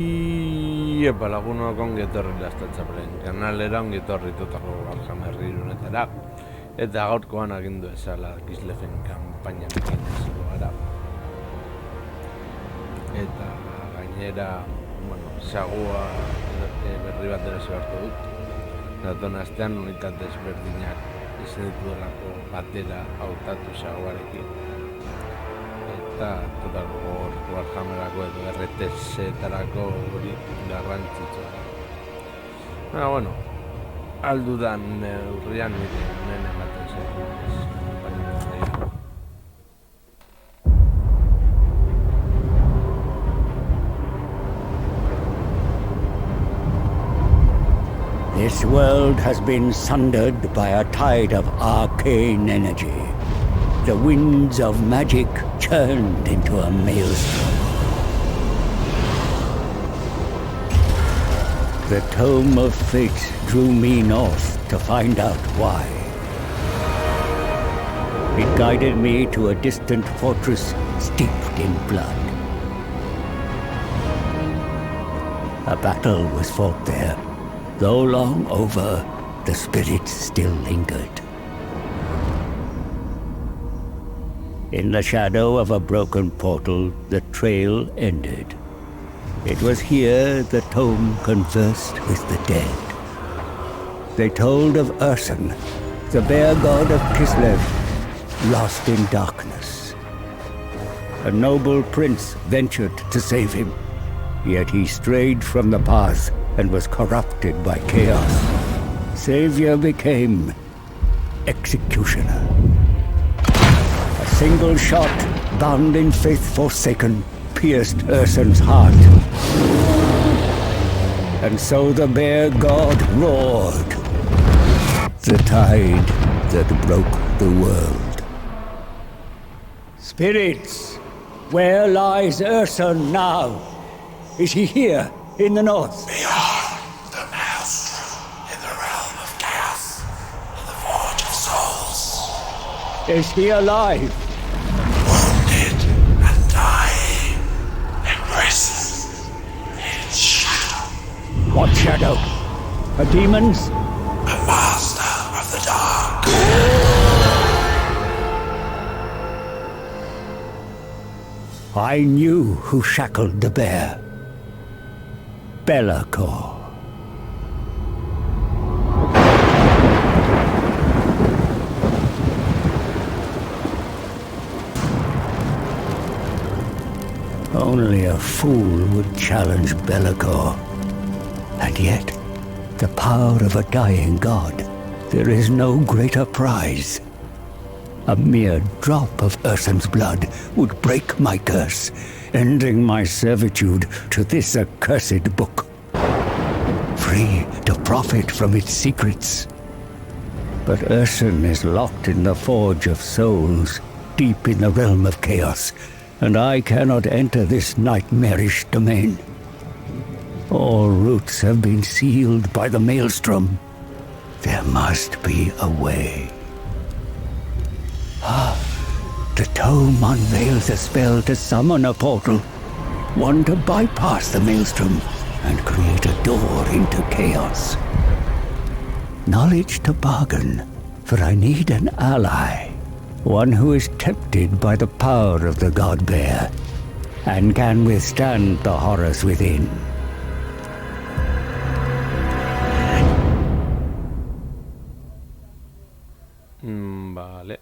Iepa lagunok ongi etorri Lastatxapelen kanalera, ongi etorri totako Warhammer irunetara. Eta gaurkoan agindu ezala Kisleven kanpainarekin hasiko gara. Eta gainera, sagua berri bat ere beharko dut. Daton astean unitate ezberdinak izan dituelako batera hautatu saguarekin. Eta total Warhammerako edo RTS-etarako hori garrantzitsua. Bueno, aldudan urrian hemen ematen zen. This world has been sundered by a tide of arcane energy. The winds of magic churned into a maelstrom. The Tome of Fate drew me north to find out why. It guided me to a distant fortress steeped in blood. A battle was fought there. Though long over, the spirits still lingered. In the shadow of a broken portal, the trail ended. It was here the tome conversed with the dead. They told of Ursun, the bear god of Kislev, lost in darkness. A noble prince ventured to save him, yet he strayed from the path and was corrupted by chaos. Savior became executioner. A single shot, bound in faith forsaken, pierced Ursun's heart. And so the bear god roared. The tide that broke the world. Spirits, where lies Ursun now? Is he here in the north? Beyond the maelstrom, in the realm of chaos, in the forge of souls. Is he alive? Wounded and dying, imprisoned in shadow. What shadow? A demon's? A master of the dark. I knew who shackled the bear. Be'lakor. Only a fool would challenge Be'lakor. And yet, the power of a dying god, there is no greater prize. A mere drop of Ursun's blood would break my curse, ending my servitude to this accursed book. Free to profit from its secrets. But Ursun is locked in the Forge of Souls, deep in the realm of chaos, and I cannot enter this nightmarish domain. All routes have been sealed by the maelstrom. There must be a way. The tome unveils a spell to summon a portal. One to bypass the maelstrom and create a door into chaos. Knowledge to bargain, for I need an ally. One who is tempted by the power of the god bear and can withstand the horrors within. Vale.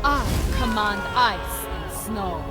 I command ice and snow.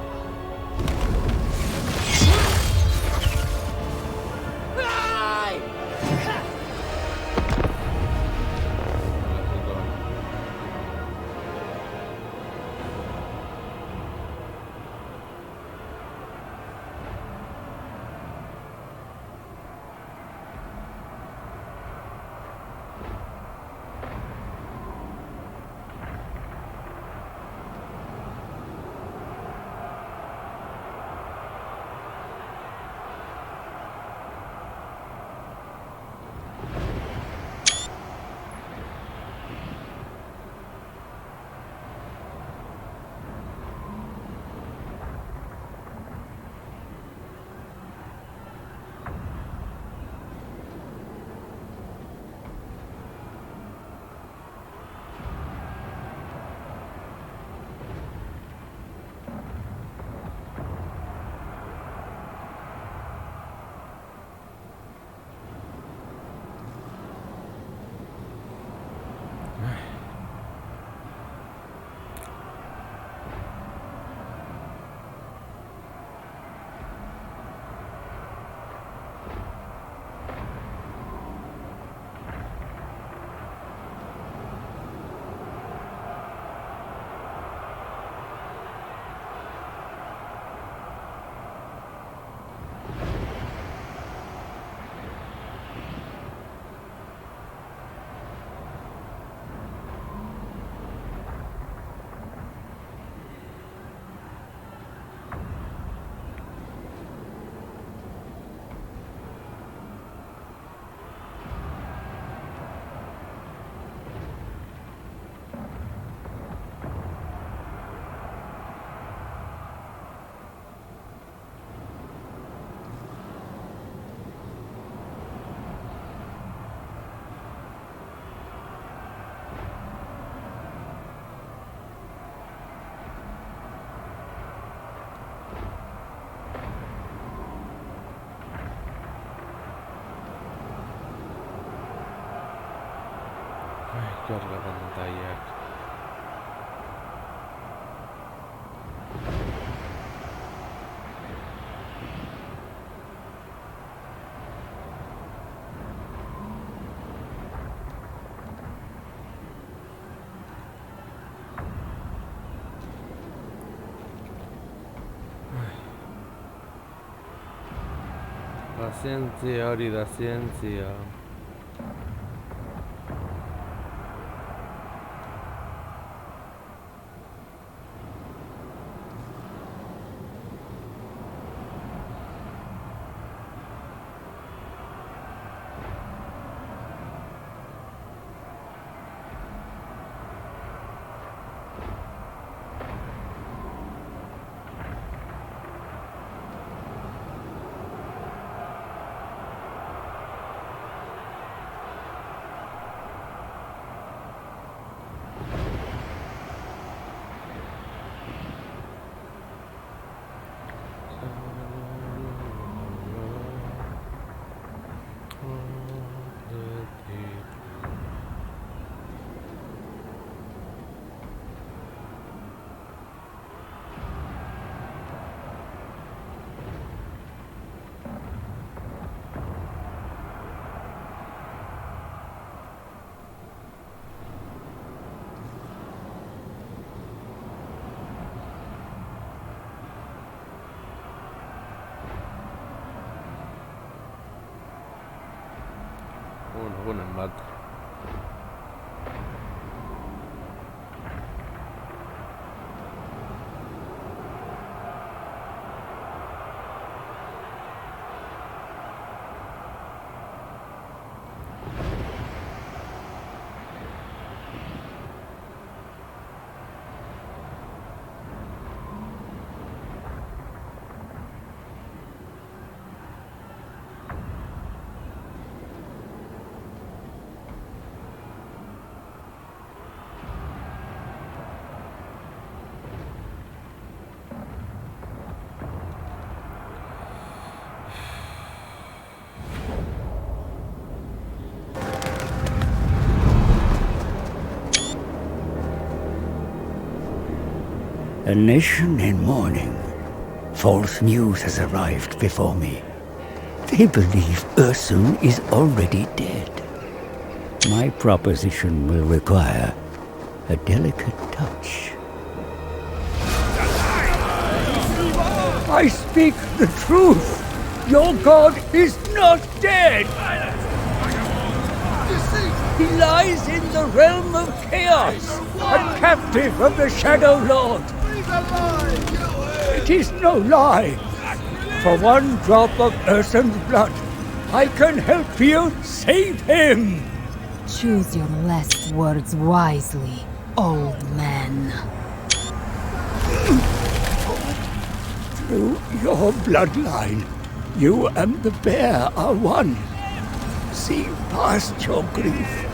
larga pantaiak. Pazientzia hori da zientzia. Egunen bat. A nation in mourning. False news has arrived before me. They believe Ursun is already dead. My proposition will require a delicate touch. I speak the truth. Your god is not dead. He lies in the realm of chaos, a captive of the Shadow Lord. It is no lie. For one drop of Ursun's blood, I can help you save him. Choose your last words wisely, old man. Through your bloodline, you and the bear are one. See past your grief.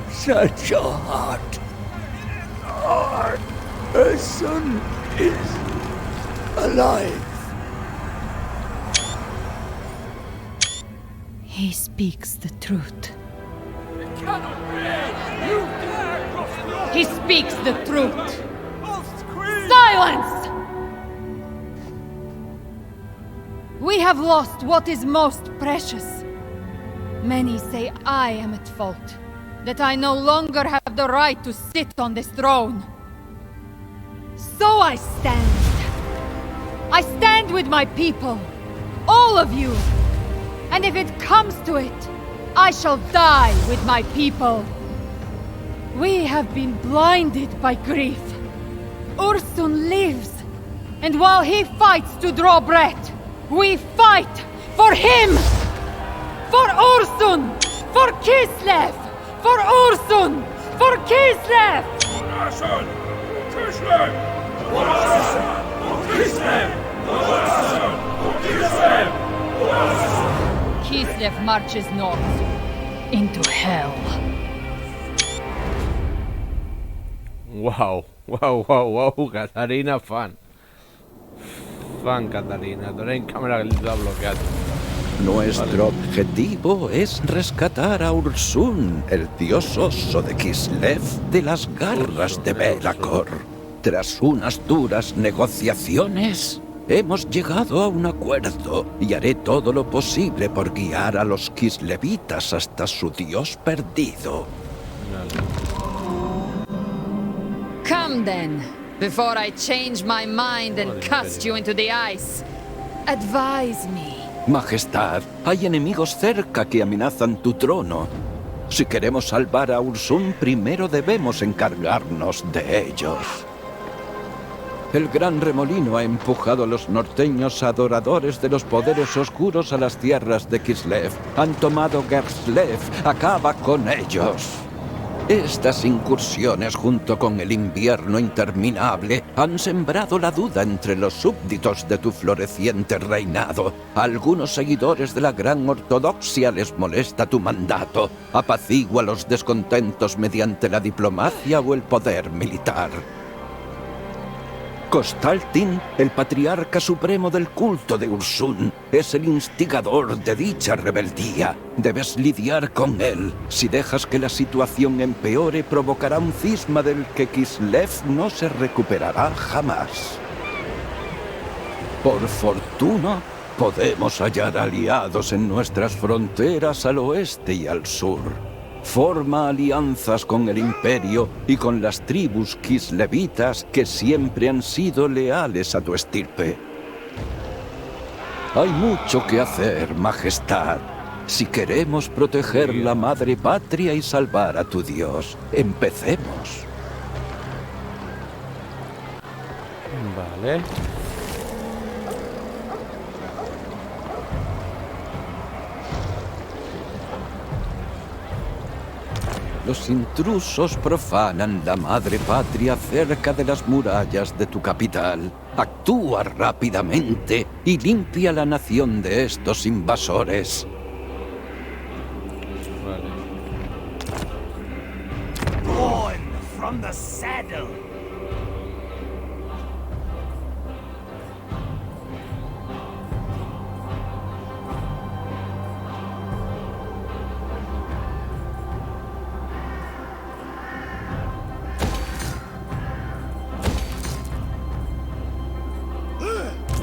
Search your heart. Ursun is alive. He speaks the truth. He speaks the truth. Silence! We have lost what is most precious. Many say I am at fault, that I no longer have the right to sit on this throne. So I stand. I stand with my people, all of you. And if it comes to it, I shall die with my people. We have been blinded by grief. Ursun lives, and while he fights to draw breath, we fight for him! For Ursun! For Kislev! For Ursun! For Kislev! Ursun! Kislev! Ursun! Kislev! Ursun! Kislev! Kislev marches north, into hell. Wow, Katarina fan. Fan Katarina, orain kamera gelditu da blokeatu. Nuestro objetivo es rescatar a Ursun, el dios oso de Kislev, de las garras de Belacor. Tras unas duras negociaciones, hemos llegado a un acuerdo y haré todo lo posible por guiar a los Kislevitas hasta su dios perdido. Come then, before I change my mind and cast you into the ice. Advise me. Majestad, hay enemigos cerca que amenazan tu trono. Si queremos salvar a Ursun, primero debemos encargarnos de ellos. El gran remolino ha empujado a los norteños adoradores de los poderes oscuros a las tierras de Kislev. Han tomado Gerslev. Acaba con ellos. Estas incursiones, junto con el invierno interminable, han sembrado la duda entre los súbditos de tu floreciente reinado. A algunos seguidores de la gran ortodoxia les molesta tu mandato. Apacigua los descontentos mediante la diplomacia o el poder militar. Kostaltin, el patriarca supremo del culto de Ursun, es el instigador de dicha rebeldía. Debes lidiar con él. Si dejas que la situación empeore, provocará un cisma del que Kislev no se recuperará jamás. Por fortuna, podemos hallar aliados en nuestras fronteras al oeste y al sur. Forma alianzas con el imperio y con las tribus kislevitas que siempre han sido leales a tu estirpe. Hay mucho que hacer, Majestad. Si queremos proteger la madre patria y salvar a tu dios, empecemos. Vale. Los intrusos profanan la madre patria cerca de las murallas de tu capital. Actúa rápidamente y limpia la nación de estos invasores. Vale. Born from the saddle.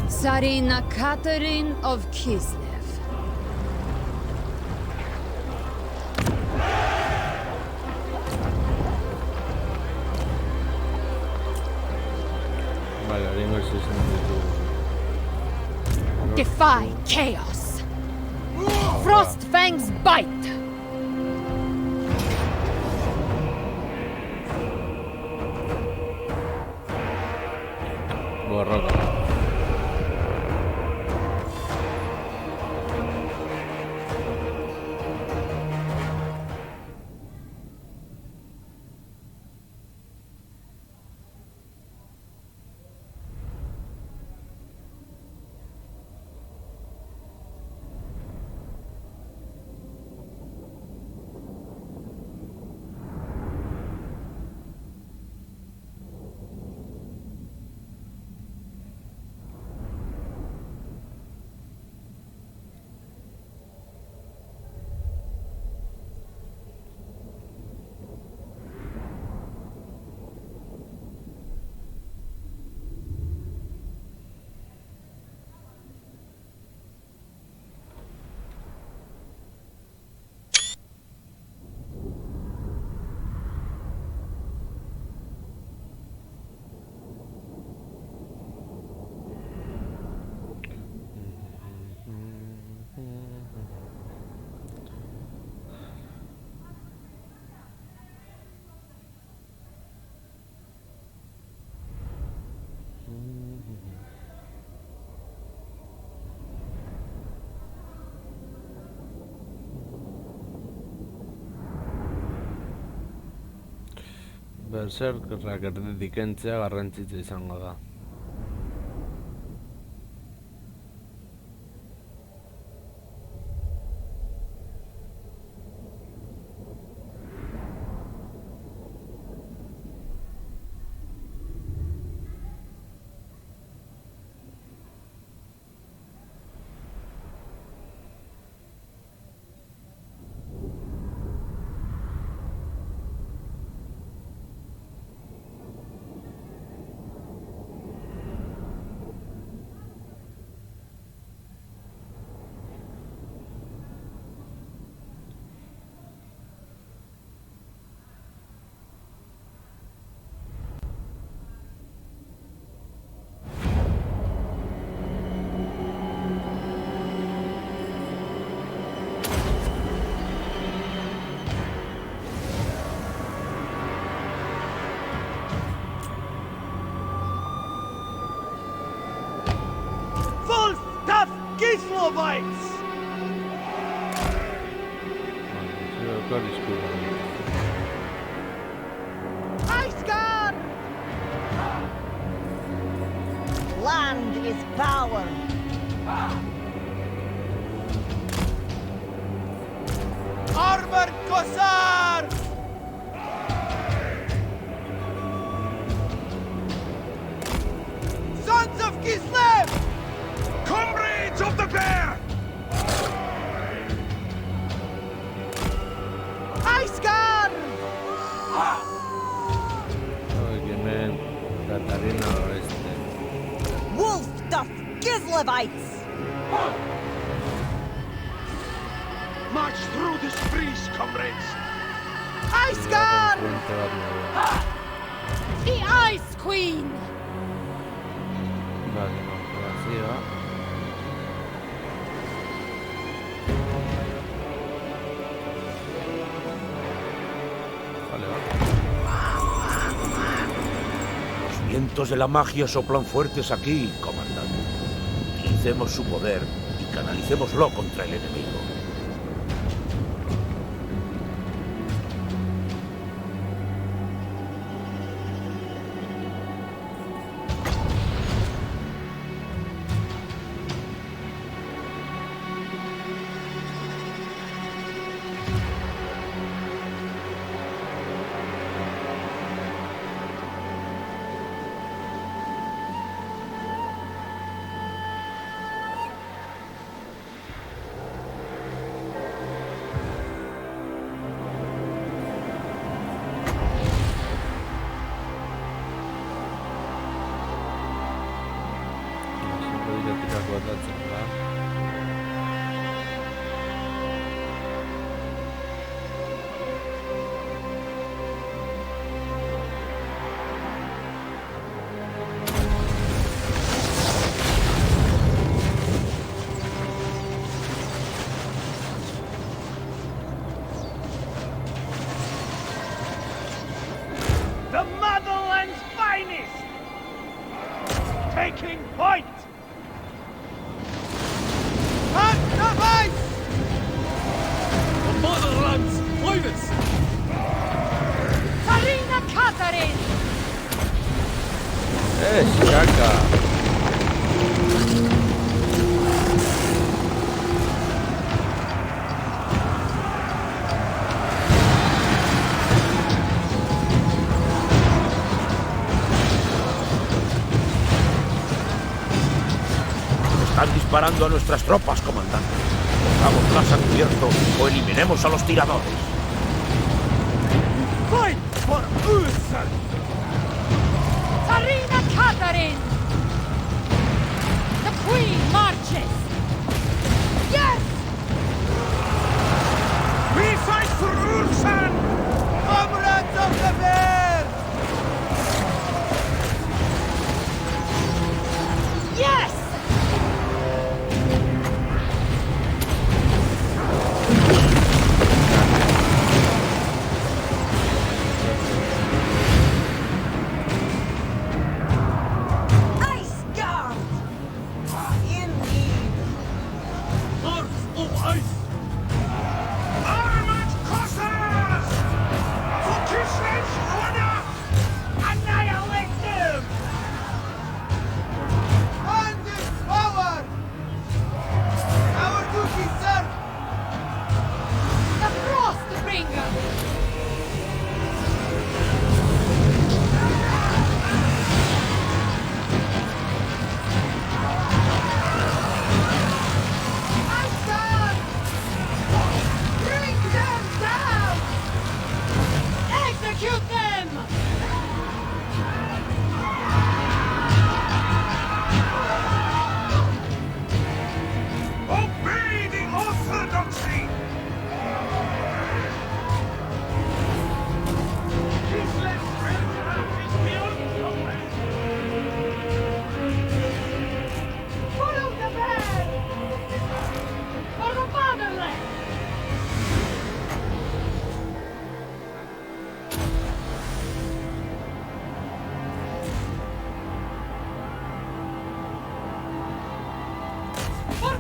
Tsarina Catherine of Kislev. Vale, haremos el 62. Defy chaos. Frostfang's bite. Borroca. Berserkerrak erditik kentzea garrantzitsua izango da. Gislovites! Iceguard! Land is power. Armored Kossar! Sons of Kislev! Comrades of the Bear! Iceguard! Oigemen, Katarina Oeste. Wolf doth Gislevites! March through this breeze, comrades! Iceguard! The Ice Queen! Vale, no, pero así va. Vale, va. Los vientos de la magia soplan fuertes aquí, comandante. Utilicemos su poder y canalicémoslo contra el enemigo. Botatzen da. The motherland's finest! Taking point! Hand of ice! The motherland's finest! Karina Katarin! Shaka! Están disparando a nuestras tropas, comandante. Pongamos gas cubierto o eliminemos a los tiradores. Fight for Ursan! Karina Katarin! The Queen marches! Yes! We fight for Ursan! Comrades of the Bear! Yes!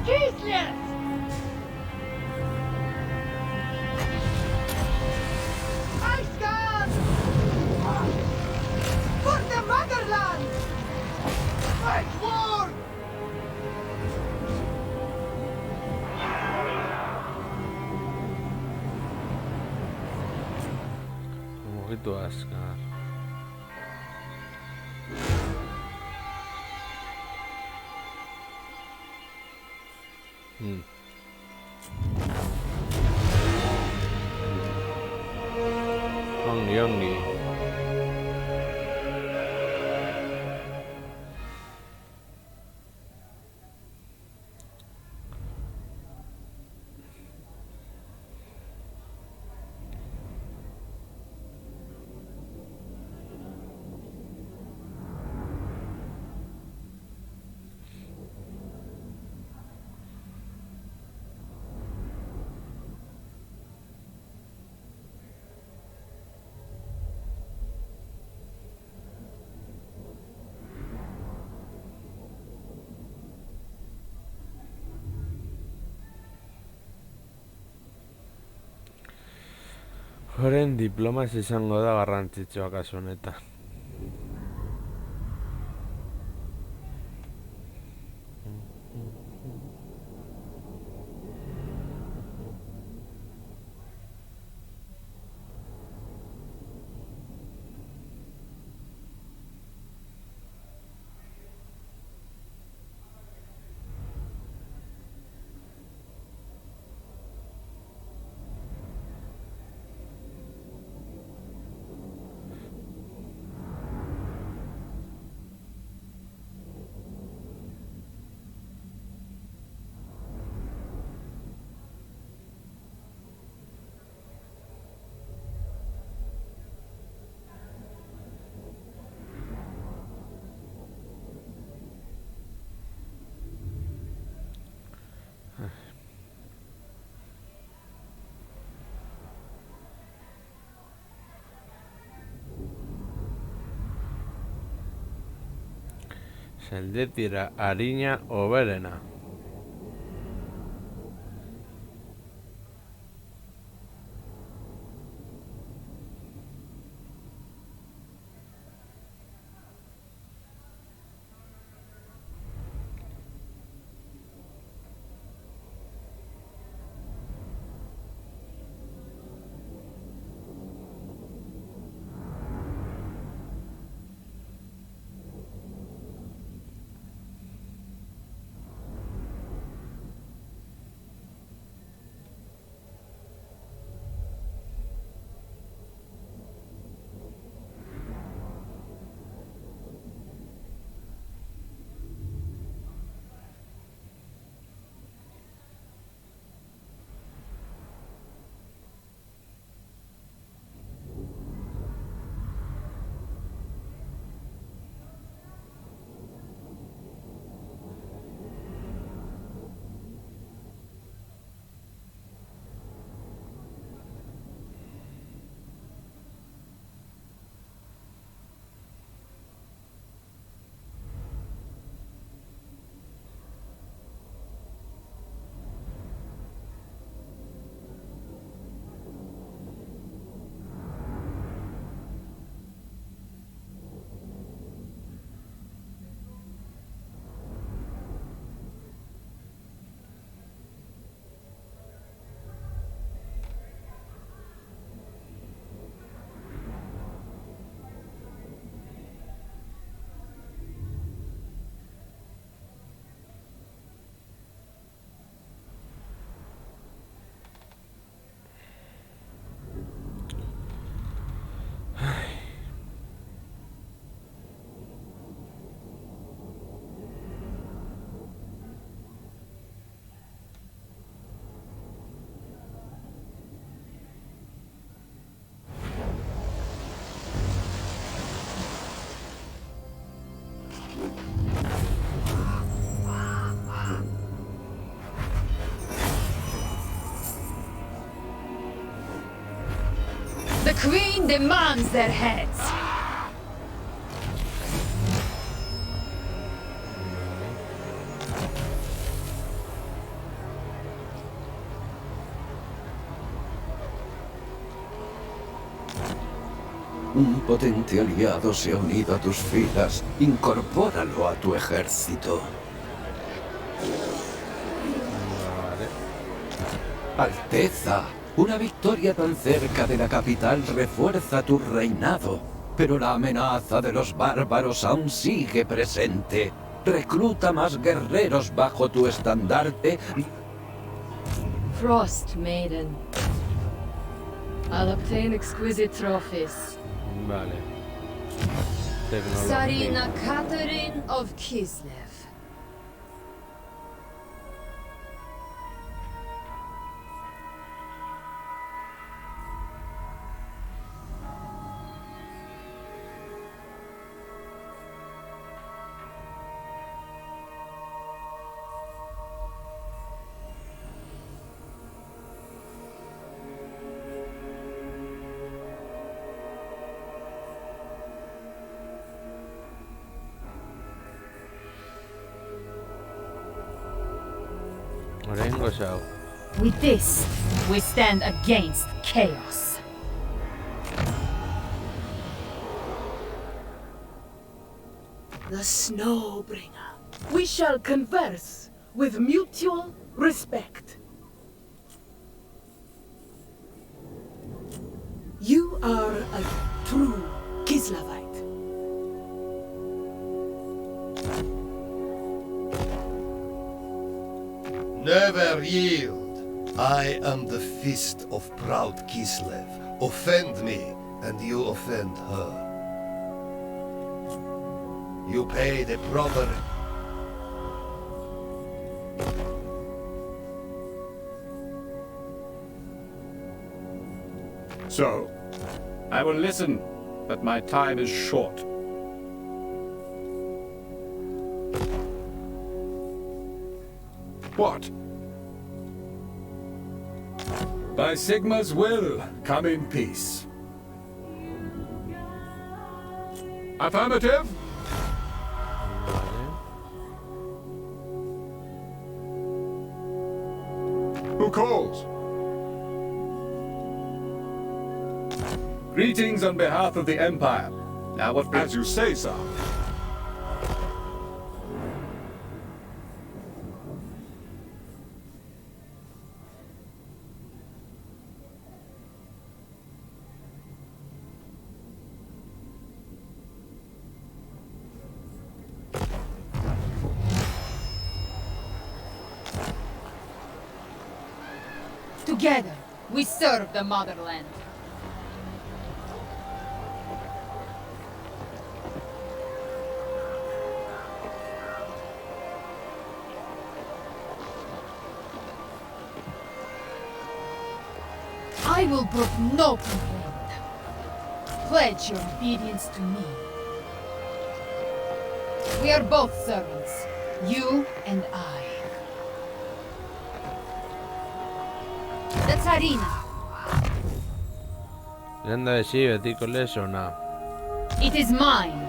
Useless! Ice Guard! For the motherland! Fight war! Mugitu azkar. Ongi, ongi. Horren diploma ez izango da garrantzitsua kasu honetan. Seldetira arina hoberena. The Queen demands their heads. Un potente aliado se ha unido a tus filas. Incorpóralo a tu ejército. Alteza, una victoria tan cerca de la capital refuerza tu reinado, pero la amenaza de los bárbaros aún sigue presente. Recluta más guerreros bajo tu estandarte. Frost Maiden. I'll obtain exquisite trophies. Vale. Tecnología. Sarina Catherine of Kislev. Orengo Shao. With this, we stand against chaos. The Snowbringer. We shall converse with mutual respect. You are a true Kislevite. Never yield. I am the fist of proud Kislev. Offend me, and you offend her. You pay the proper... So, I will listen, but my time is short. What? By Sigma's will, come in peace. Affirmative? Who calls? Greetings on behalf of the Empire. Now what... As you say, sir. Together, we serve the motherland. I will brook no complaint. Pledge your obedience to me. We are both servants, you and I. The Tsarina. Lenda de sí, betiko lesona. It is mine.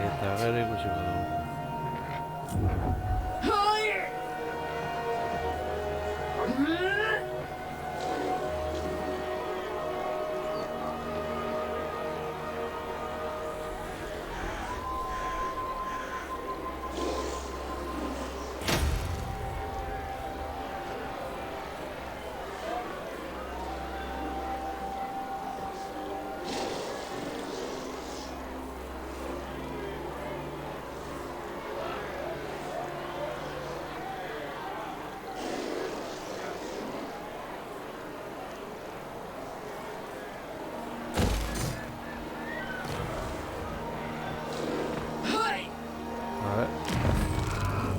Eta gero ikusiko dugu.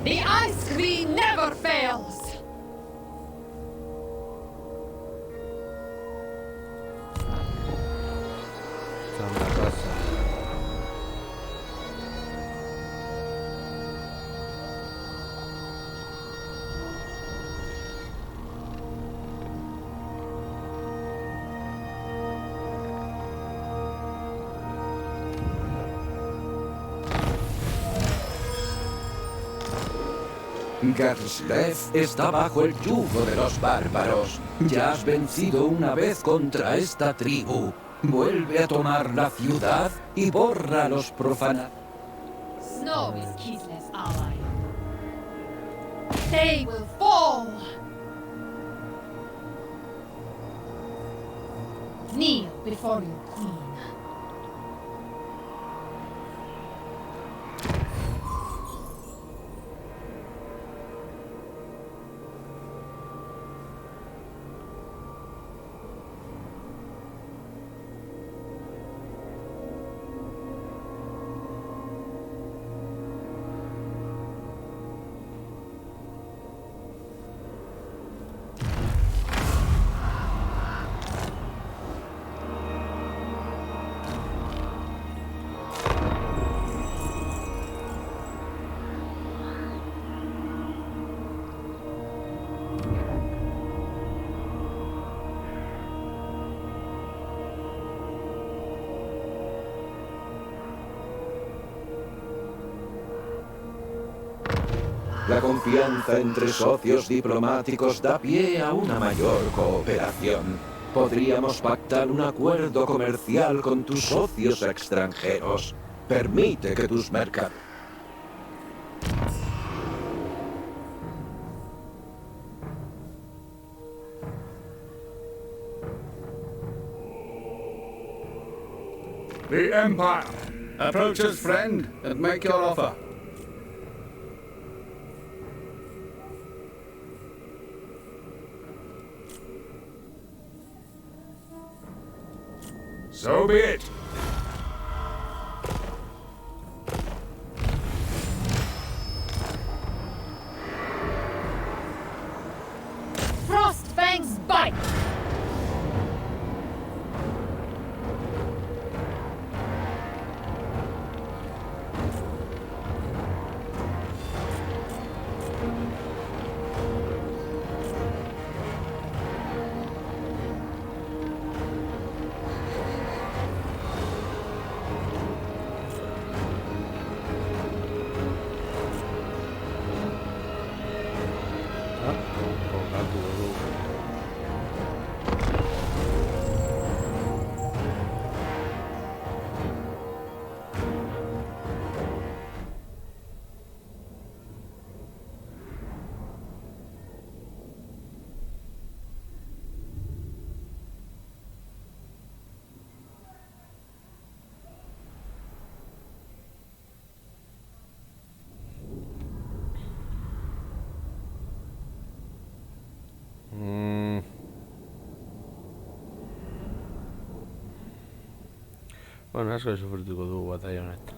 The Ice Queen never fails! Santa Casa. Gerslev está bajo el yugo de los bárbaros. Ya has vencido una vez contra esta tribu. Vuelve a tomar la ciudad y borra a los profanos. Snow is Kislev's ally. They will fall! Kneel before your queen. La confianza entre socios diplomáticos da pie a una mayor cooperación. Podríamos pactar un acuerdo comercial con tus socios extranjeros. Permite que tus mercados... The Empire! Approach us, friend, and make your offer. So be it. Frostfang's bite! Bueno, asko sufrituko dugu bataila honetan.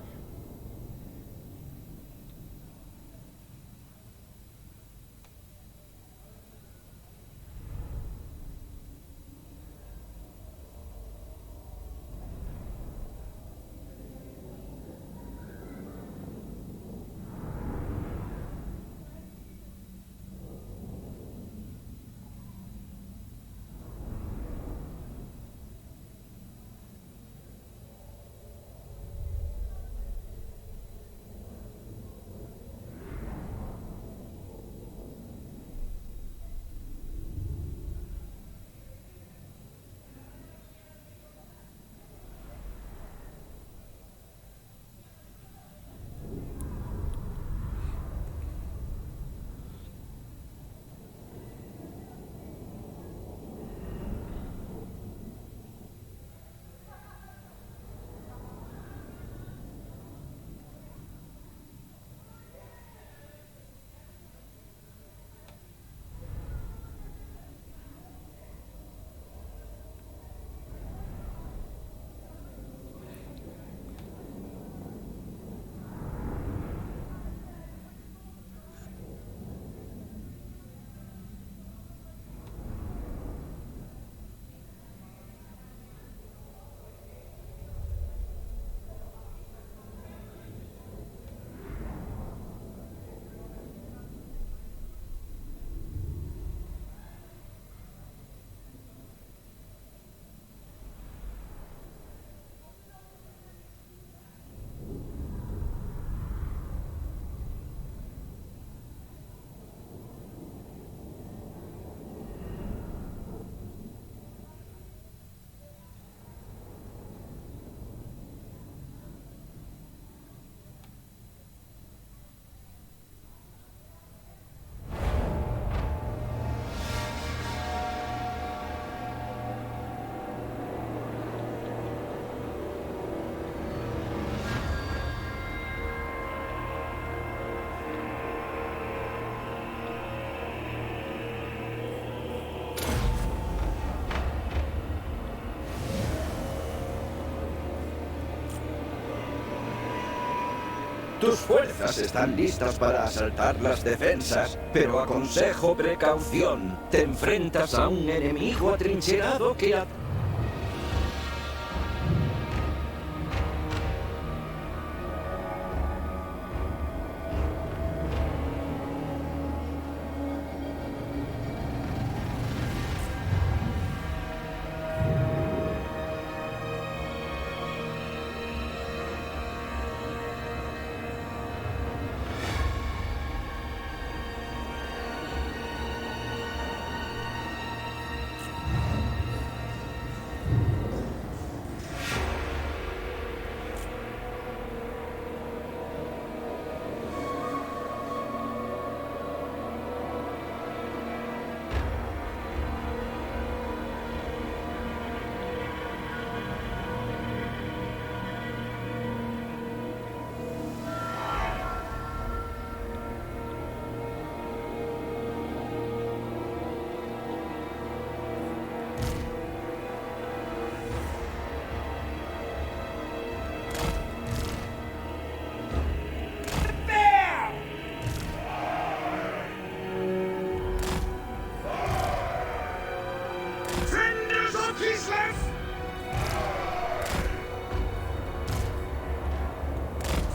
Tus fuerzas están listas para asaltar las defensas, pero aconsejo precaución. Te enfrentas a un enemigo atrincherado que...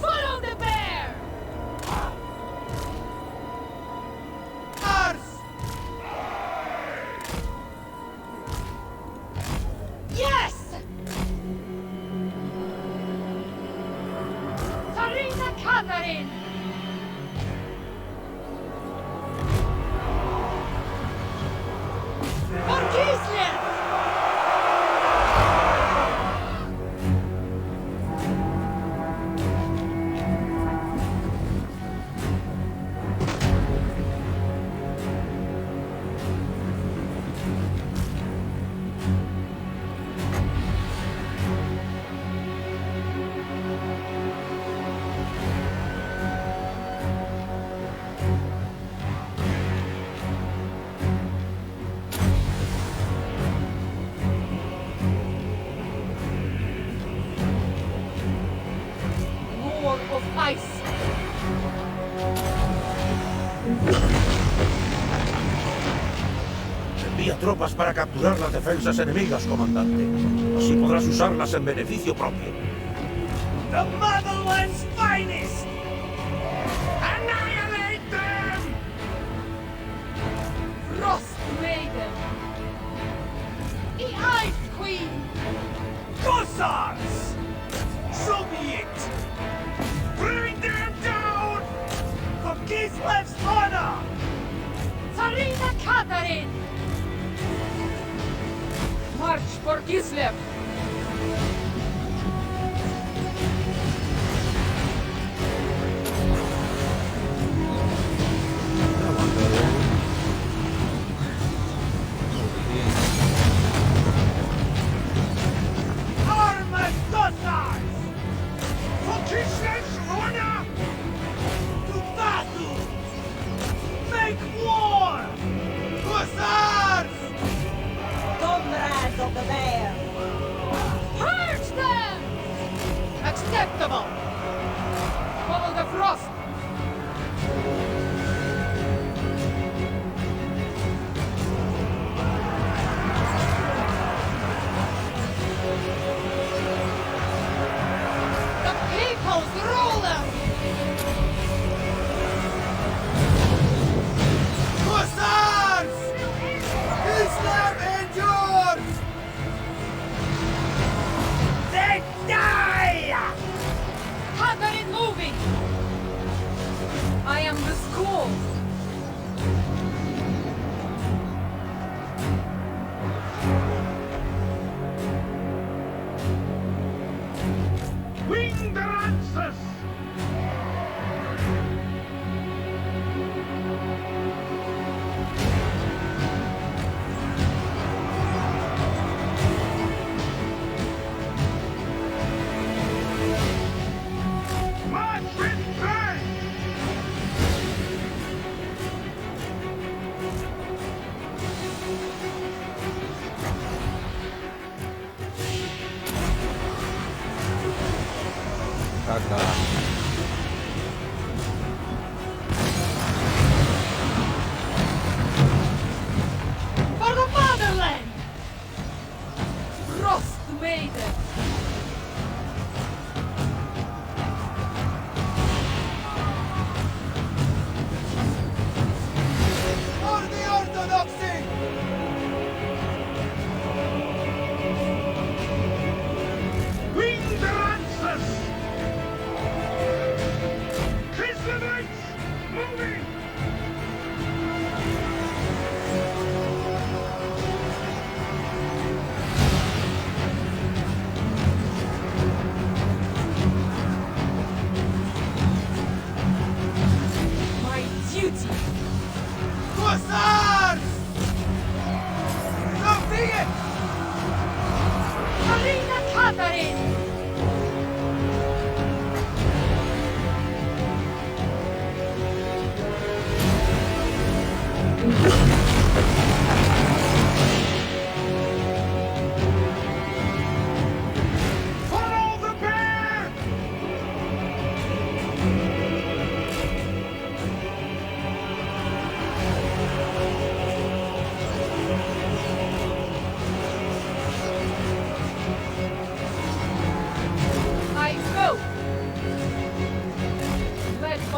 Follow the bear! Yes! Sarina Catherine! For Kislev! War of ice! Envía tropas para capturar las defensas enemigas, comandante. Así podrás usarlas en beneficio propio. The motherland's finest! Annihilate them! Frost Maiden! The Ice Queen! Cossacks! So be it! Bring them down! For Kislev's honor! Sarina Catherine! March for Kislev! Armed Cossacks! For Kislev's honor! To battle! Make war! Hussars! Comrades of the bear! Purge them! Acceptable! Follow the frost! The people's ruler! Hussars! Islam endures! They die! Catherine moving! I am the school! Wing the lances! March with pride! Caca.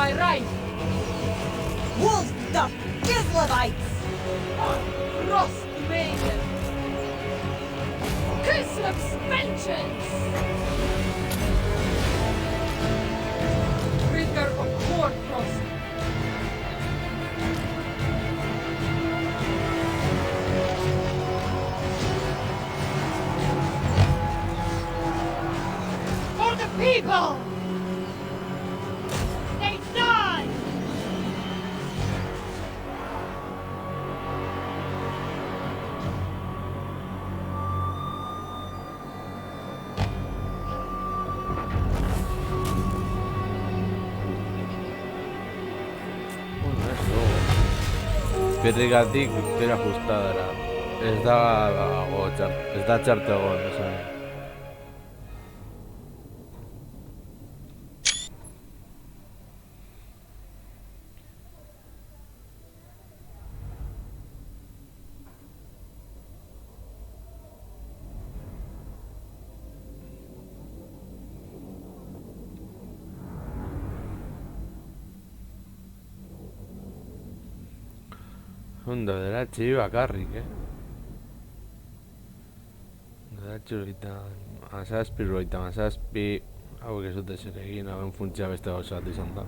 by right! Wolf the Kislevites! Frost Maiden! Kislev's vengeance! Trigger of Hoarfrost! For the people! They die! Berrigatik bera ajustadara. Ez da txarte egon, esan. Ondo, bederatzi bakarrik, Bederatzi roita mazazpi, hauek ez dute zer egin, hauen funtzia beste gauza bat izan da.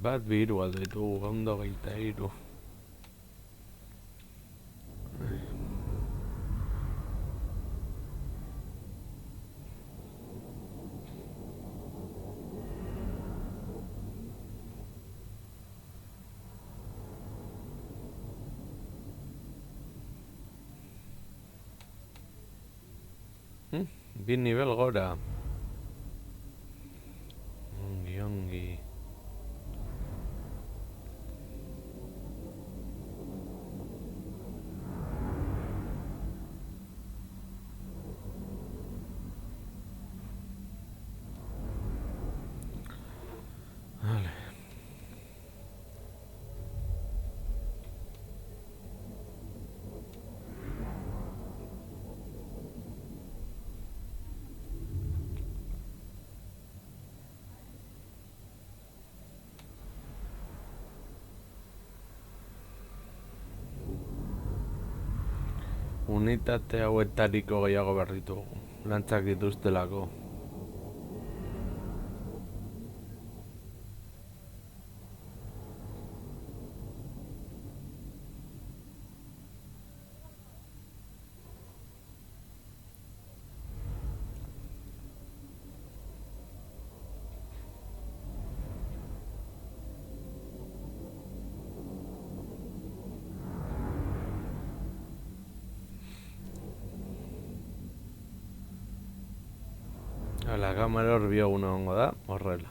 Bat bi hiru aldo ditugu, ondo 23. Bi nivel gora. Ongi. Vale. Unitate hauetariko gehiago behar ditugu, lantzak dituztelako. La kamera hor bioguna gongo da, horrela.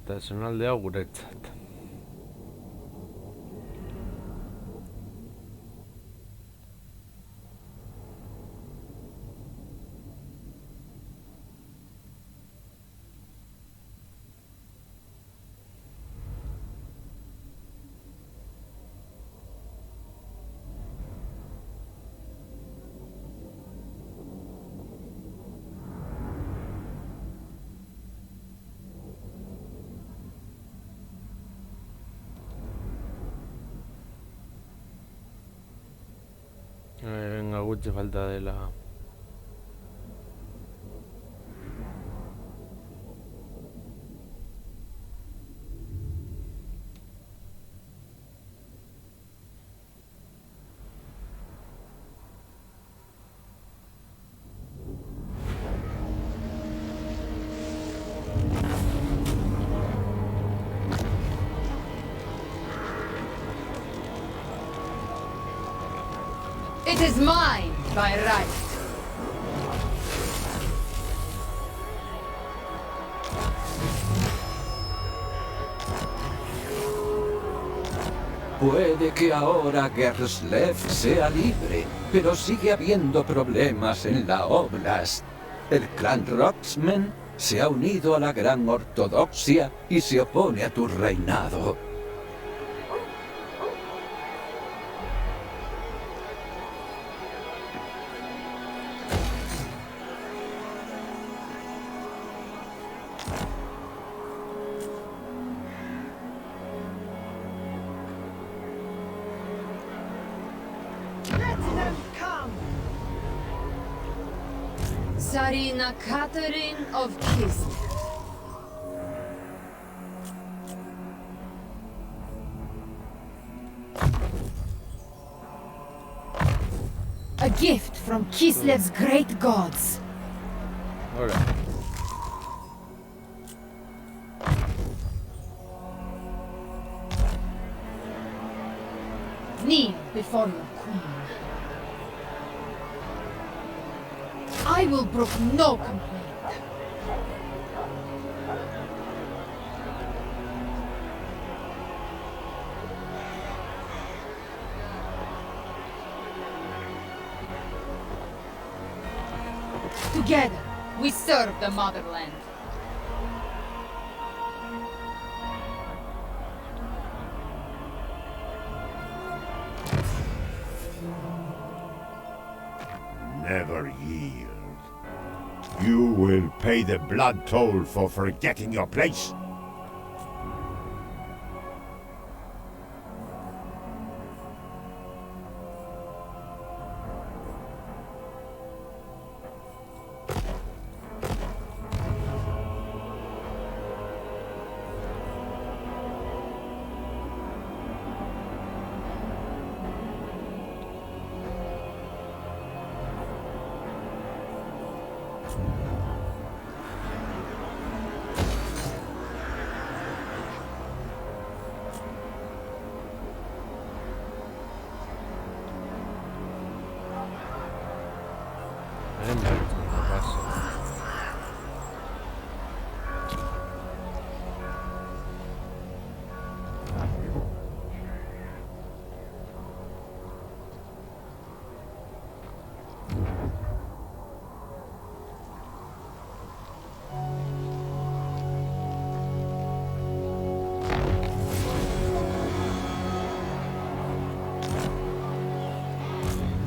Eta zonalde hau guretzat. Venga, gutxi falta dela. It is mine by right. Puede que ahora Gerslev sea libre, pero sigue habiendo problemas en la Oblast. El clan Roxmen se ha unido a la Gran Ortodoxia y se opone a tu reinado. Let them come! Tsarina Catherine of Kislev. A gift from Kislev's great gods. Hola. Kneel before your queen. I will brook no complaint. Together, we serve the motherland. Never yield. You will pay the blood toll for forgetting your place.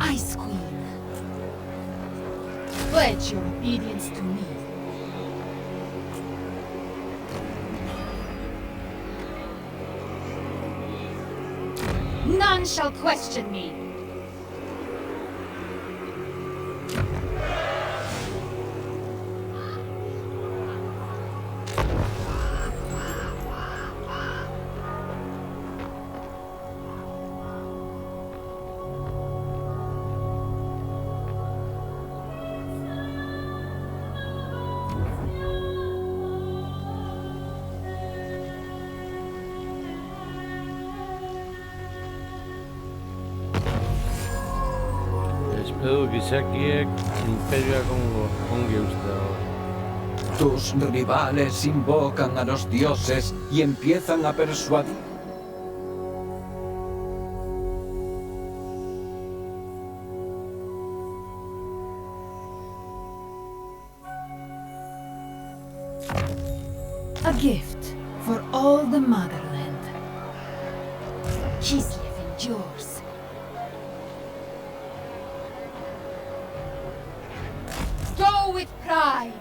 Ice Queen. Pledge your obedience to me. None shall question me. Espero gizakiek imperioak ongi uste dago. Tus rivales invocan a los dioses y empiezan a persuadir. A gift for all the motherland. Kislev endures. Go with pride!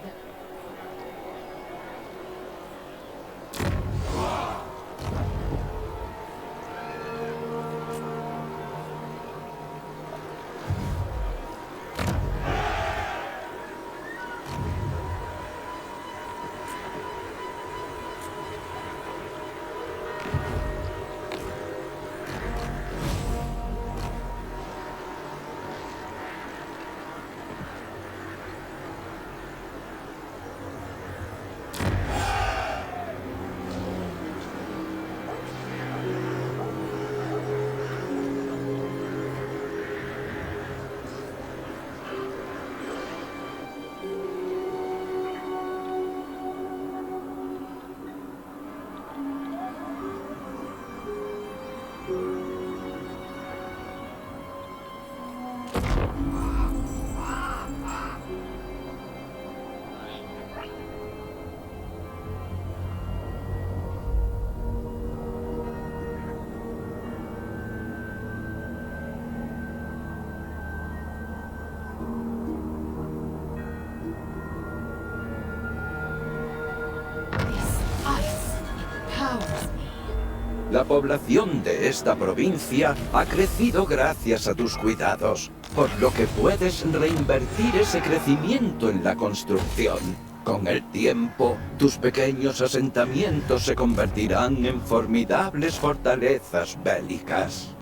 La población de esta provincia ha crecido gracias a tus cuidados, por lo que puedes reinvertir ese crecimiento en la construcción. Con el tiempo, tus pequeños asentamientos se convertirán en formidables fortalezas bélicas.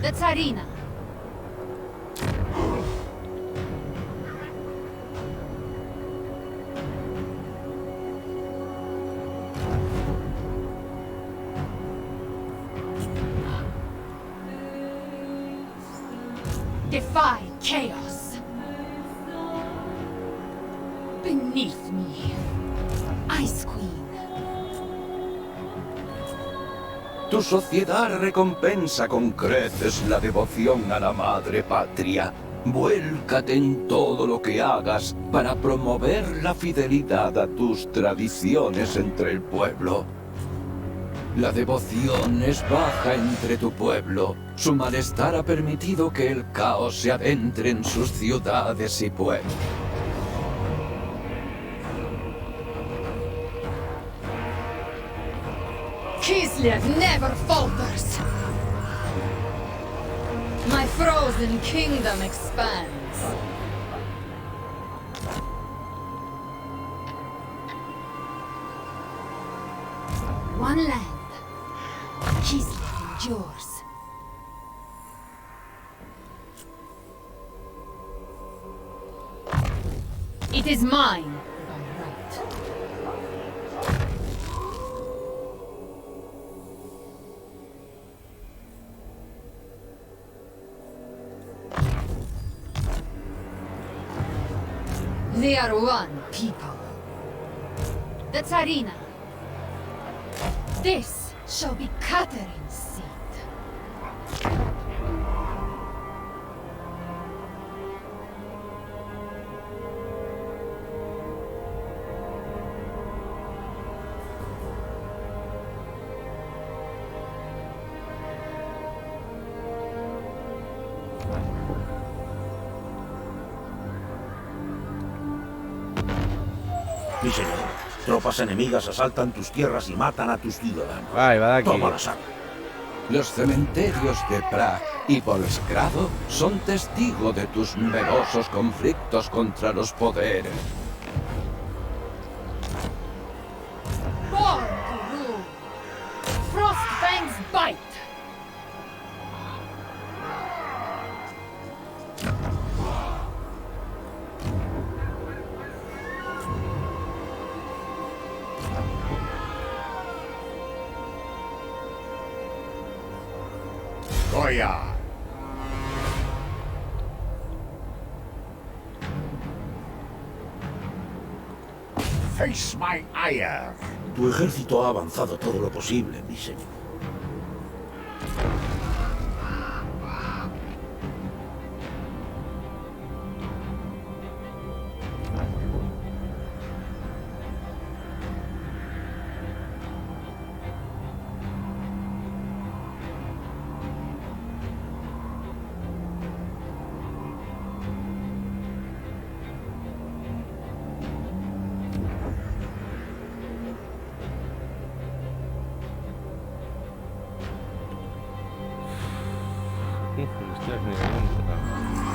The Tsarina. Defy chaos. Beneath me, Ice Queen. Tu sociedad recompensa con creces la devoción a la madre patria. Vuélcate en todo lo que hagas para promover la fidelidad a tus tradiciones entre el pueblo. La devoción es baja entre tu pueblo. Su malestar ha permitido que el caos se adentre en sus ciudades y pueblos. Kislev never falters. My frozen kingdom expands. One land. Kislev endures. It is mine by right. They are one people. The Tsarina. This shall be Katerin's seat. Mi señor, tropas enemigas asaltan tus tierras y matan a tus ciudadanos. Ay, va de aquí. Toma la sangre. Los cementerios de Prag y Volsgrado son testigo de tus numerosos conflictos contra los poderes. Born to rule. Frostfang's bite. Goya! Face my ire! Tu ejército ha avanzado todo lo posible, mi señor.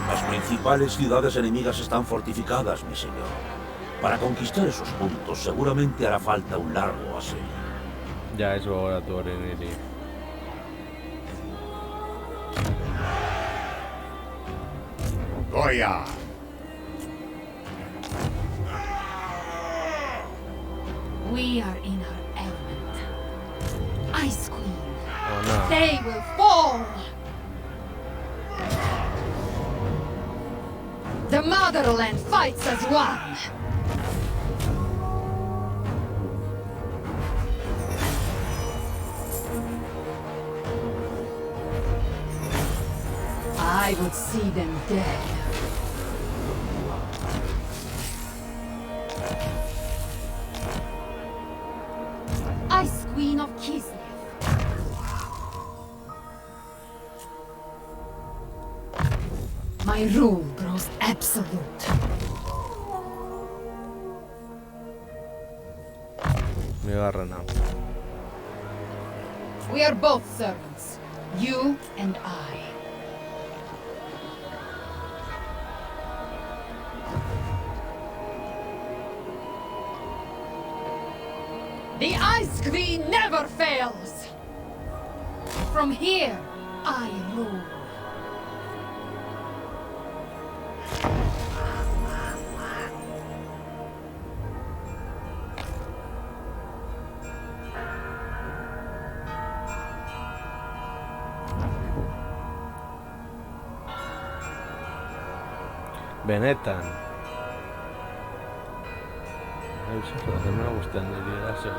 Las principales ciudades enemigas están fortificadas, mi señor. Para conquistar esos puntos seguramente hará falta un largo asedio. Ya eso ahora tú eres Neri. Goya! We are in our element. Ice Queen. Oh no. They will fall. The motherland fights as one. I would see them dead. Ice Queen of Kislev. My rule grows absolute. Me agarran a... We are both servants. You and I. The Ice Queen never fails! From here, I rule. Benetan. Eso me gustaría hacer.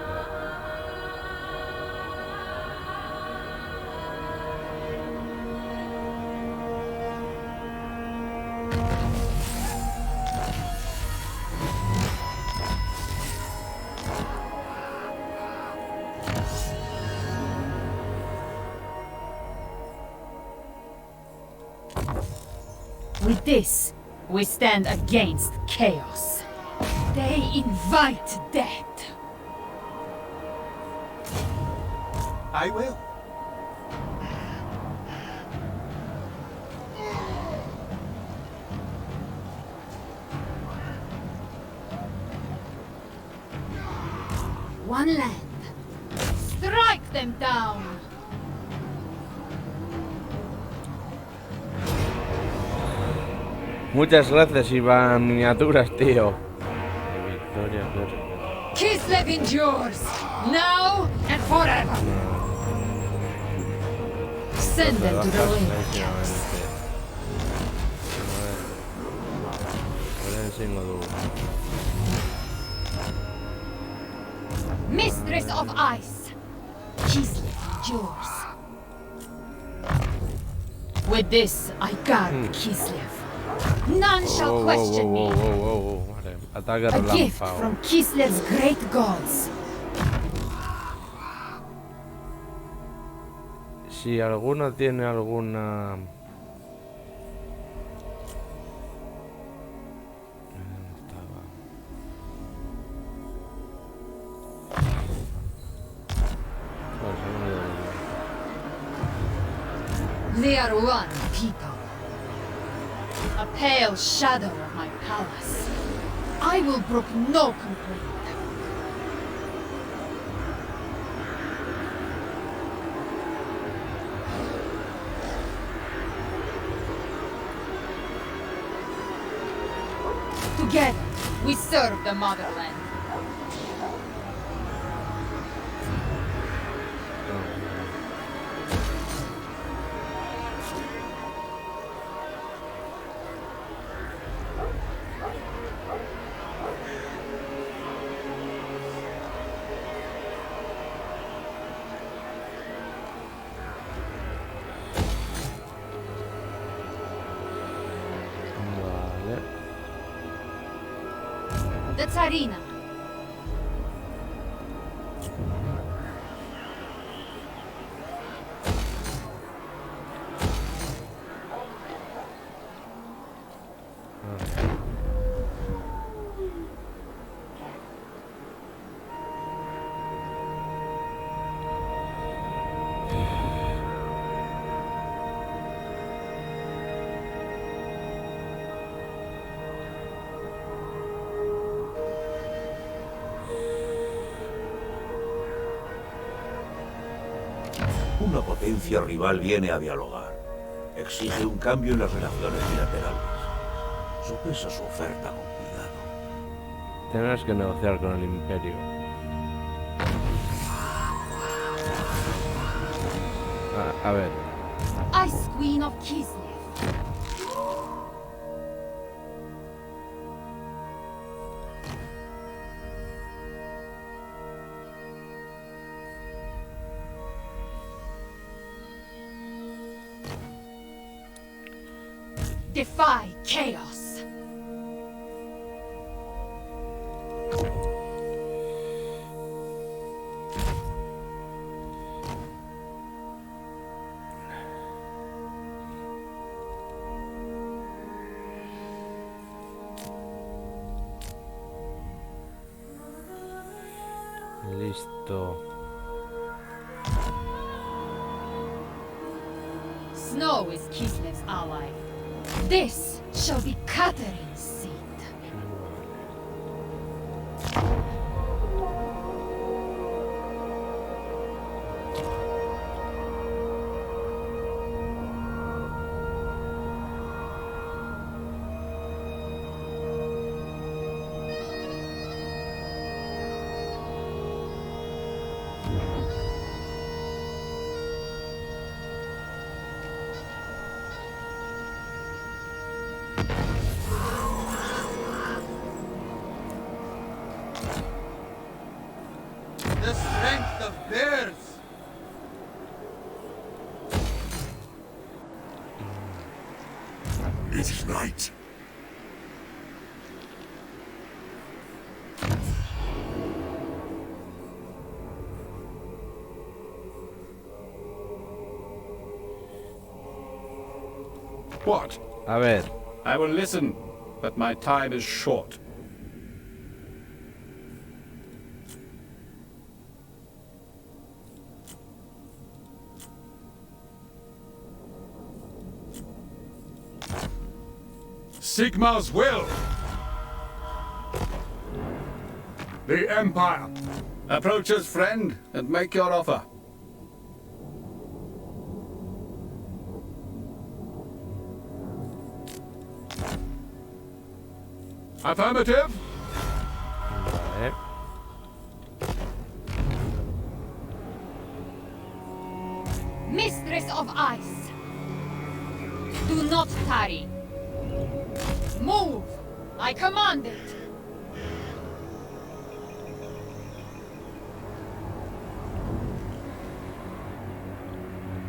With this, we stand against chaos. They invite death. I will. One land. Strike them down! Muchas gracias, Iván. Miniaturas, tío. Victoria, Kislev endures, now and forever. Send them to the labor camps. Mistress of Ice, Kislev endures. With this, I guard Kislev. None shall question me. A gift from Kislev's great gods. Si alguno tiene alguna... They are one people. A pale shadow of my palace. I will brook no complaint. Together, we serve the motherland. The Tsarina. Una potencia rival viene a dialogar. Exige un cambio en las relaciones bilaterales. Sopesa su oferta con cuidado. Tendrás que negociar con el Imperio. A ver. Ice Queen of Kislev. Defy chaos. Listo. snow is Kislev's ally. This shall be Katherine's seat. The strength of bears! It is night. What? A ver, I will listen, but my time is short. Sigmar's will! The Empire! Approach us, friend, and make your offer. Affirmative? vale. Mistress of Ice! Do not tarry. Move! I command it!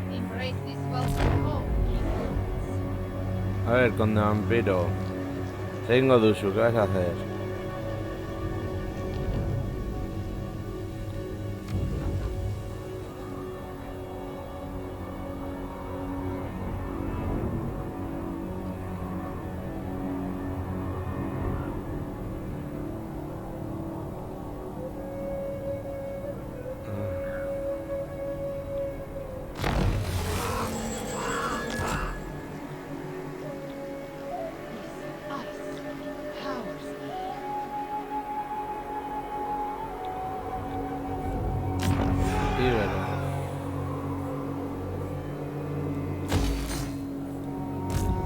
Embrace this welcome home. A ver, conde vampiro. Tengo Dushu, ¿qué vas a hacer?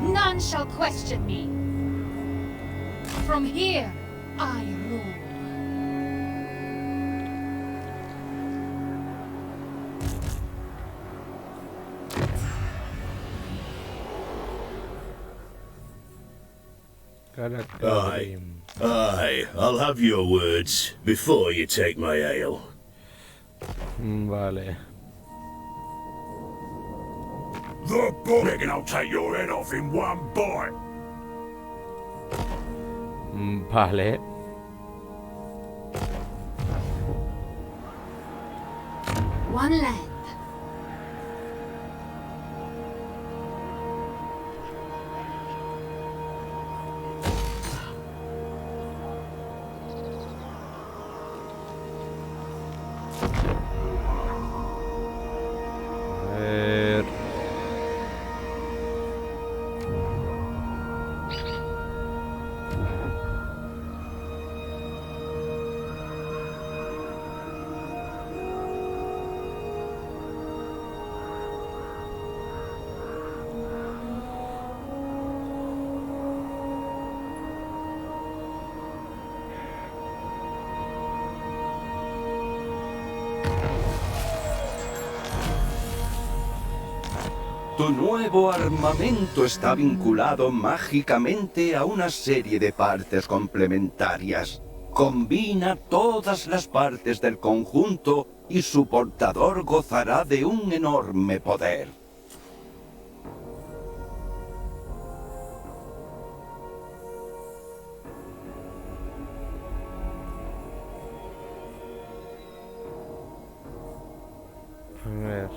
None shall question me. From here, I rule. Aye. Aye, I'll have your words before you take my ale. Vale. The boy! Reckon I'll take your head off in one bite. Vale. One land. A ver. Tu nuevo armamento está vinculado mágicamente a una serie de partes complementarias. Combina todas las partes del conjunto y su portador gozará de un enorme poder. A ver.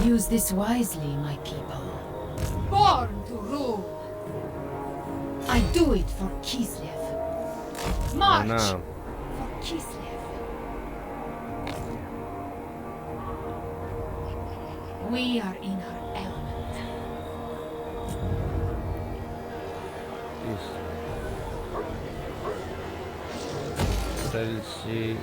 Use this wisely, my people. Born to rule. I do it for Kislev. March! Buena. For Kislev. We are in our element. Chelsea.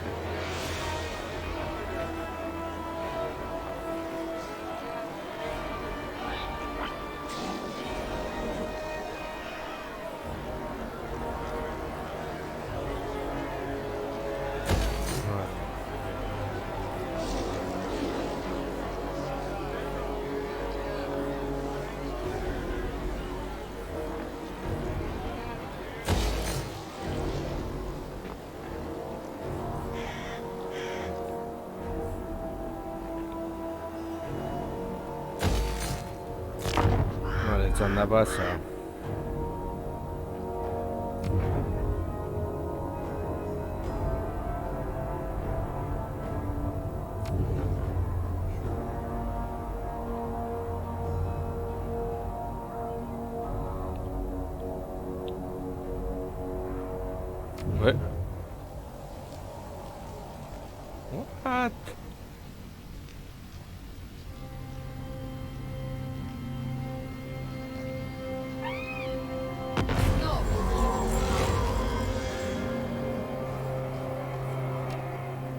Vale, ce anda pasa. What?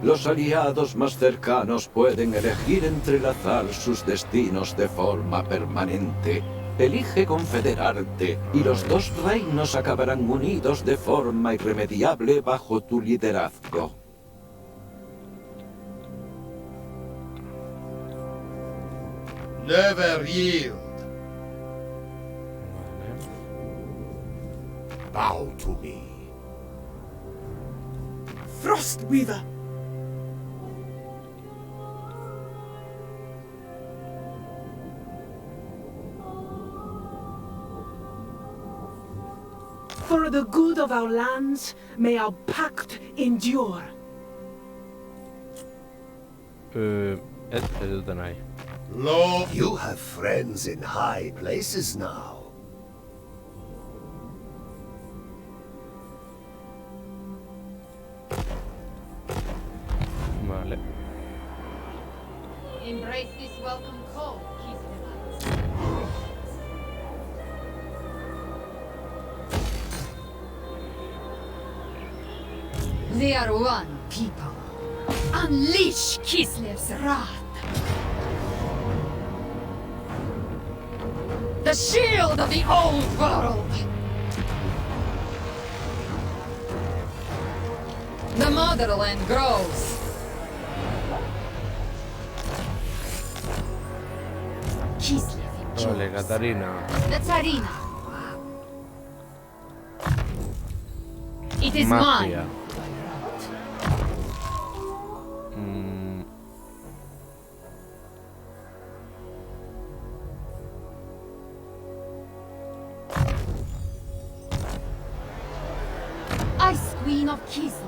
Los aliados más cercanos pueden elegir entrelazar sus destinos de forma permanente. Elige confederarte y los dos reinos acabarán unidos de forma irremediable bajo tu liderazgo. Never yield. Bow to me. Frostweaver! For the good of our lands, may our pact endure. Ez dut nahi. Lo, you have friends in high places now. Vale. Embrace this welcome call, Kislevites. They are one people. Unleash Kislev's wrath. The shield of the old world. The motherland grows. Kislev Vale, endures. Katarina. The Tsarina. It is Mafia. mine. Ice Queen of Kislev.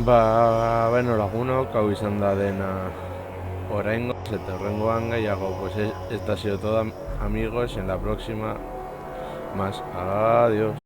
Ba, beno lagunok, hau izan da dena oraingoz eta horrengoan gehiago, pues esta ha sido todo amigos, en la próxima más, adiós.